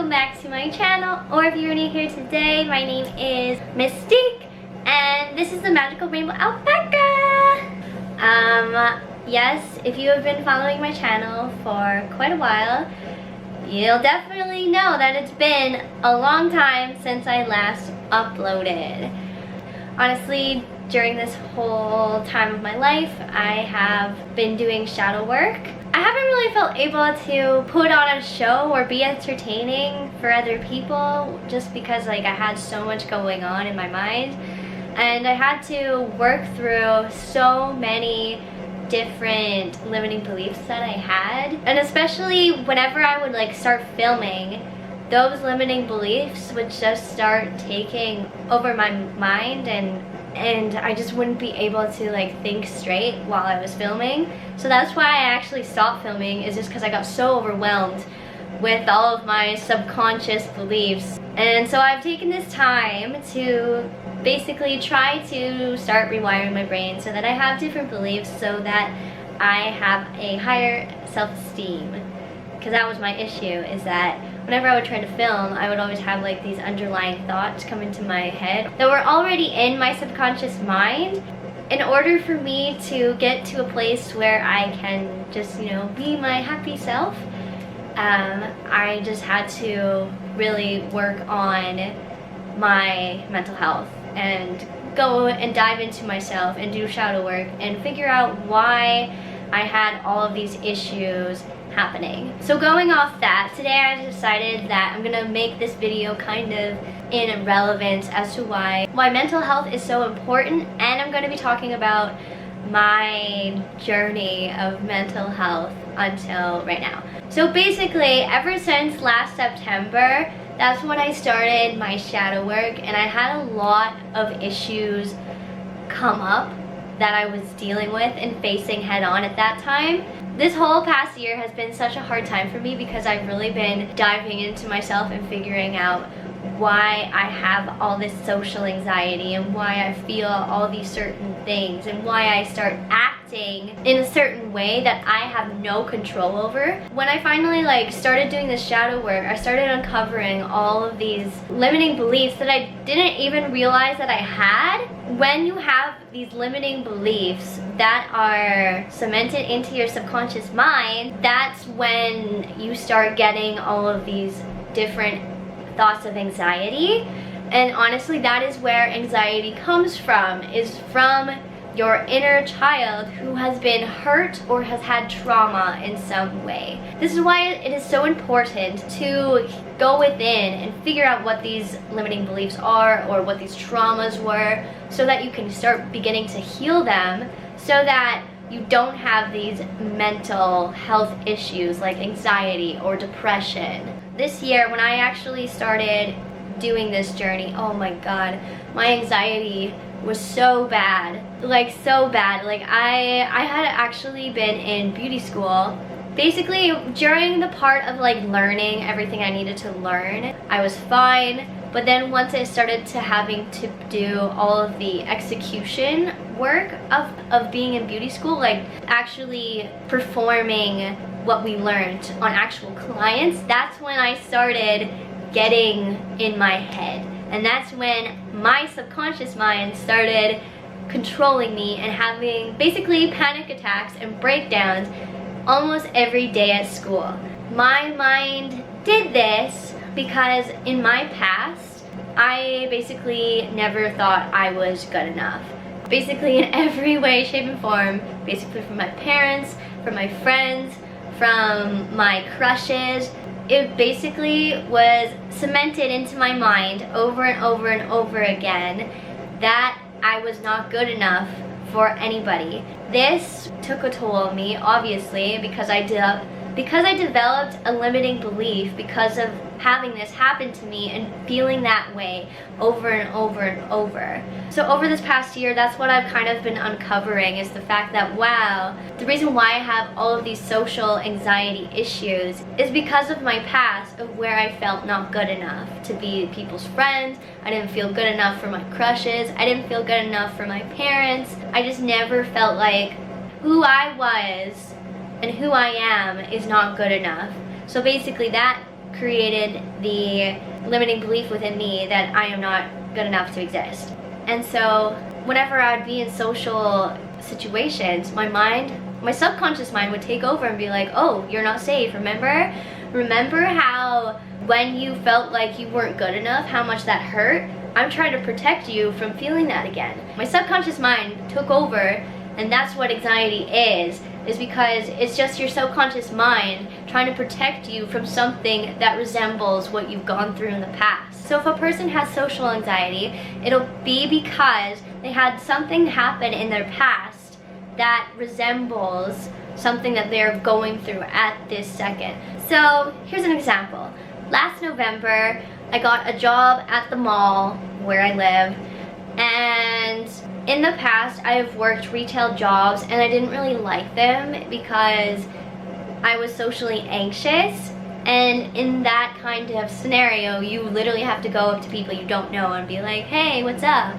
welcome back to my channel, or if you're new here today, my name is Mystique, and this is the Magical Rainbow Alpaca. Yes, if you have been following my channel for quite a while, you'll definitely know that it's been a long time since I last uploaded. Honestly, during this whole time of my life, I have been doing shadow work. I haven't really felt able to put on a show or be entertaining for other people just because I had so much going on in my mind, and I had to work through so many different limiting beliefs that I had, and especially whenever I would start filming, those limiting beliefs would just start taking over my mind, and I just wouldn't be able to think straight while I was filming. So that's why I actually stopped filming, is just because I got so overwhelmed with all of my subconscious beliefs. And so I've taken this time to basically try to start rewiring my brain so that I have different beliefs, so that I have a higher self-esteem. Because that was my issue, is that whenever I would try to film, I would always have these underlying thoughts come into my head that were already in my subconscious mind. In order for me to get to a place where I can just, be my happy self, I just had to really work on my mental health and go and dive into myself and do shadow work and figure out why I had all of these issues happening. So going off that, today I decided that I'm gonna make this video kind of in relevance as to why mental health is so important, and I'm gonna be talking about my journey of mental health until right now. So basically, ever since last September, that's when I started my shadow work, and I had a lot of issues come up that I was dealing with and facing head on at that time. This whole past year has been such a hard time for me because I've really been diving into myself and figuring out why I have all this social anxiety and why I feel all these certain things and why I start acting in a certain way that I have no control over. When I finally started doing this shadow work, I started uncovering all of these limiting beliefs that I didn't even realize that I had. When you have these limiting beliefs that are cemented into your subconscious mind, that's when you start getting all of these different thoughts of anxiety. And honestly, that is where anxiety comes from, is from your inner child who has been hurt or has had trauma in some way. This is why it is so important to go within and figure out what these limiting beliefs are or what these traumas were, so that you can start beginning to heal them, so that you don't have these mental health issues like anxiety or depression. This year, when I actually started doing this journey, oh my god, my anxiety was so bad, so bad. I had actually been in beauty school. Basically, during the part of learning everything I needed to learn, I was fine. But then once I started to having to do all of the execution work of being in beauty school, actually performing what we learned on actual clients, that's when I started getting in my head. And that's when my subconscious mind started controlling me and having basically panic attacks and breakdowns almost every day at school. My mind did this because in my past, I basically never thought I was good enough. Basically in every way, shape, and form, basically from my parents, from my friends, from my crushes. It basically was cemented into my mind over and over and over again that I was not good enough for anybody. This took a toll on me, obviously, because I developed a limiting belief because of having this happen to me and feeling that way over and over and over. So over this past year, that's what I've kind of been uncovering, is the fact that, wow, the reason why I have all of these social anxiety issues is because of my past, of where I felt not good enough to be people's friends. I didn't feel good enough for my crushes. I didn't feel good enough for my parents. I just never felt like who I was and who I am is not good enough. So basically that created the limiting belief within me that I am not good enough to exist. And so whenever I would be in social situations, my subconscious mind would take over and be like, oh, you're not safe, remember? Remember how when you felt like you weren't good enough, how much that hurt? I'm trying to protect you from feeling that again. My subconscious mind took over, and that's what anxiety is because it's just your subconscious mind trying to protect you from something that resembles what you've gone through in the past. So if a person has social anxiety, it'll be because they had something happen in their past that resembles something that they're going through at this second. So here's an example. Last November, I got a job at the mall where I live, and in the past I have worked retail jobs and I didn't really like them because I was socially anxious, and in that kind of scenario you literally have to go up to people you don't know and be like, hey, what's up?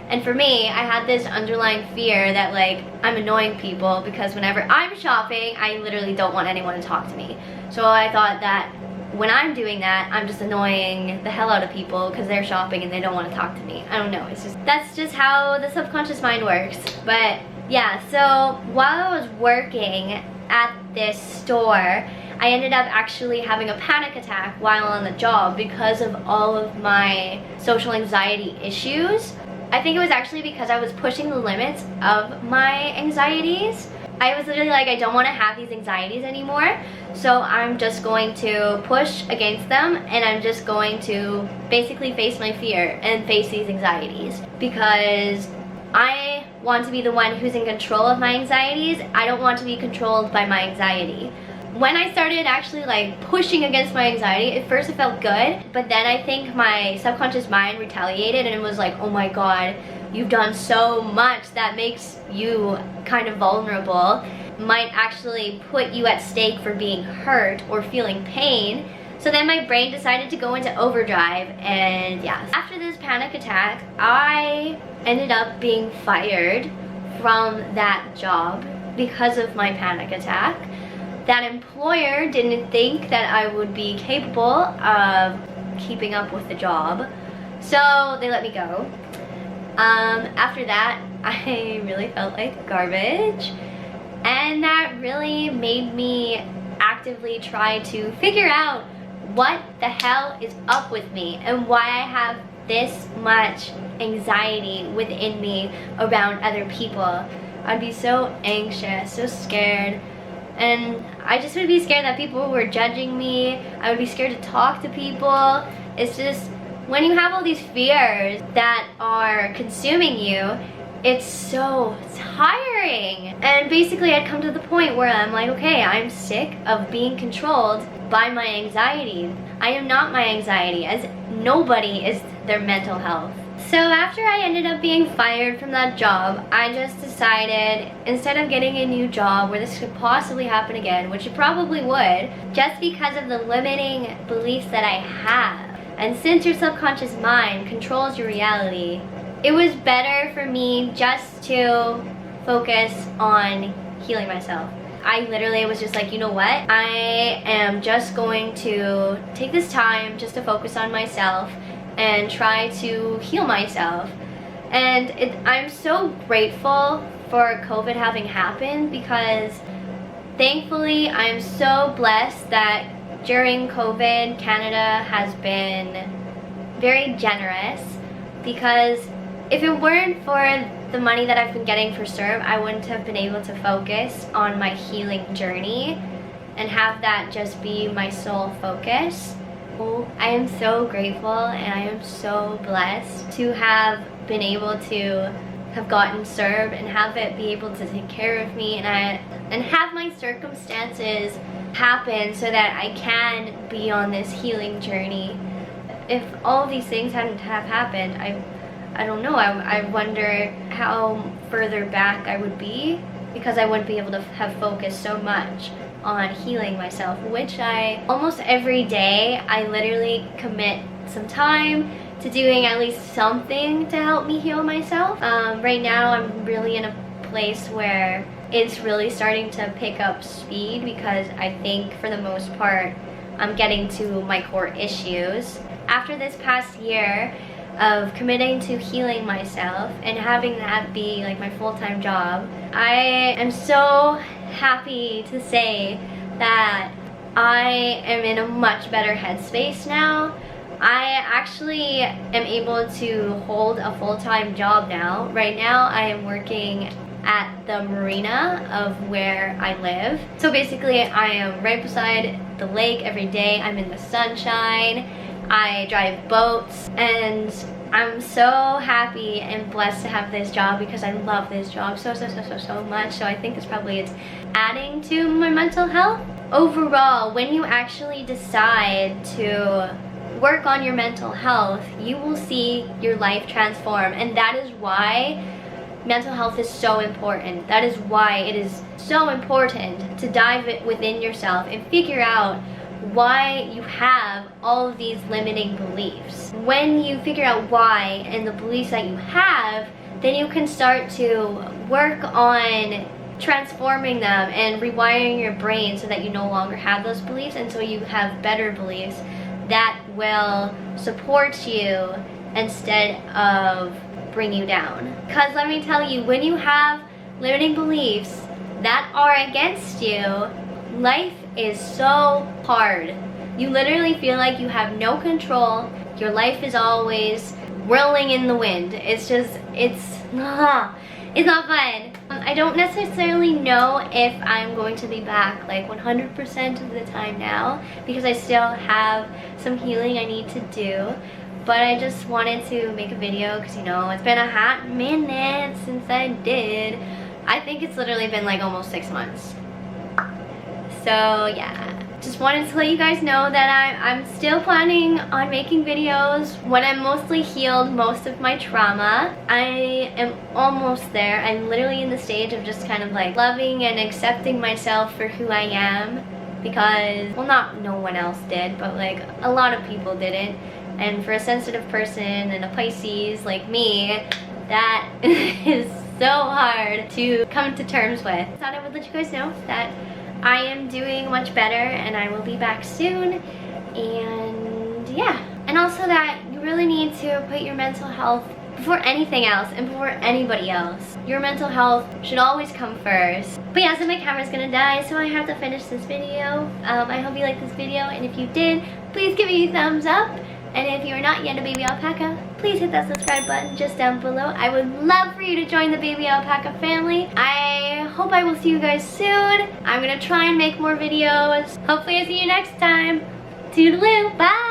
And for me, I had this underlying fear that like I'm annoying people because whenever I'm shopping, I literally don't want anyone to talk to me. So I thought that when I'm doing that, I'm just annoying the hell out of people because they're shopping and they don't want to talk to me. I don't know, that's just how the subconscious mind works. But yeah, so while I was working at this store, I ended up actually having a panic attack while on the job because of all of my social anxiety issues. I think it was actually because I was pushing the limits of my anxieties. I was literally like, I don't want to have these anxieties anymore, so I'm just going to push against them, and I'm just going to basically face my fear and face these anxieties because I want to be the one who's in control of my anxieties. I don't want to be controlled by my anxiety. When I started actually like pushing against my anxiety, at first it felt good, but then I think my subconscious mind retaliated and it was like, oh my god, you've done so much that makes you kind of vulnerable, might actually put you at stake for being hurt or feeling pain. So then my brain decided to go into overdrive, and yeah. After this panic attack, I ended up being fired from that job because of my panic attack. That employer didn't think that I would be capable of keeping up with the job, so they let me go. After that, I really felt like garbage, and that really made me actively try to figure out what the hell is up with me and why I have this much anxiety within me around other people. I'd be so anxious, so scared, and I just would be scared that people were judging me. I would be scared to talk to people. It's just, when you have all these fears that are consuming you, it's so tiring. And basically I'd come to the point where I'm like, okay, I'm sick of being controlled by my anxiety. I am not my anxiety, as nobody is their mental health. So after I ended up being fired from that job, I just decided, instead of getting a new job where this could possibly happen again, which it probably would, just because of the limiting beliefs that I have, and since your subconscious mind controls your reality, it was better for me just to focus on healing myself. I literally was just like, you know what? I am just going to take this time just to focus on myself and try to heal myself. And I'm so grateful for COVID having happened because thankfully I'm so blessed that during COVID, Canada has been very generous, because if it weren't for the money that I've been getting for CERB, I wouldn't have been able to focus on my healing journey and have that just be my sole focus. I am so grateful and I am so blessed to have been able to have gotten CERB and have it be able to take care of me, and have my circumstances happen so that I can be on this healing journey. If all of these things hadn't have happened, I don't know, I wonder how further back I would be, because I wouldn't be able to have focused so much on healing myself, which I almost every day I literally commit some time to doing at least something to help me heal myself. Right now I'm really in a place where it's really starting to pick up speed, because I think for the most part I'm getting to my core issues. After this past year of committing to healing myself and having that be like my full-time job, I am so happy to say that I am in a much better headspace now. I actually am able to hold a full-time job now. Right now I am working at the marina of where I live. So basically I am right beside the lake every day. I'm in the sunshine. I drive boats, and I'm so happy and blessed to have this job because I love this job so much. So I think it's adding to my mental health. Overall, when you actually decide to work on your mental health, you will see your life transform, and that is why mental health is so important. That is why it is so important to dive within yourself and figure out why you have all of these limiting beliefs. When you figure out why and the beliefs that you have, then you can start to work on transforming them and rewiring your brain so that you no longer have those beliefs, and so you have better beliefs that will support you instead of bring you down. Because let me tell you, when you have limiting beliefs that are against you, life is so hard. You literally feel like you have no control. Your life is always whirling in the wind. It's not fun. I don't necessarily know if I'm going to be back like 100% of the time now, because I still have some healing I need to do. But I just wanted to make a video because, you know, it's been a hot minute since I did. I think it's literally been like almost 6 months. So yeah, just wanted to let you guys know that I'm still planning on making videos when I'm mostly healed most of my trauma. I am almost there. I'm literally in the stage of just kind of like loving and accepting myself for who I am, because, well, not no one else did, but like a lot of people didn't. And for a sensitive person and a Pisces like me, that is so hard to come to terms with. I thought I would let you guys know that I am doing much better and I will be back soon. And yeah, and also that you really need to put your mental health before anything else and before anybody else. Your mental health should always come first. But yeah, so my camera's gonna die, so I have to finish this video. I hope you liked this video, and if you did, please give me a thumbs up. And if you're not yet a baby alpaca, please hit that subscribe button just down below. I would love for you to join the baby alpaca family. I hope I will see you guys soon. I'm gonna try and make more videos. Hopefully I see you next time. Toodaloo, bye!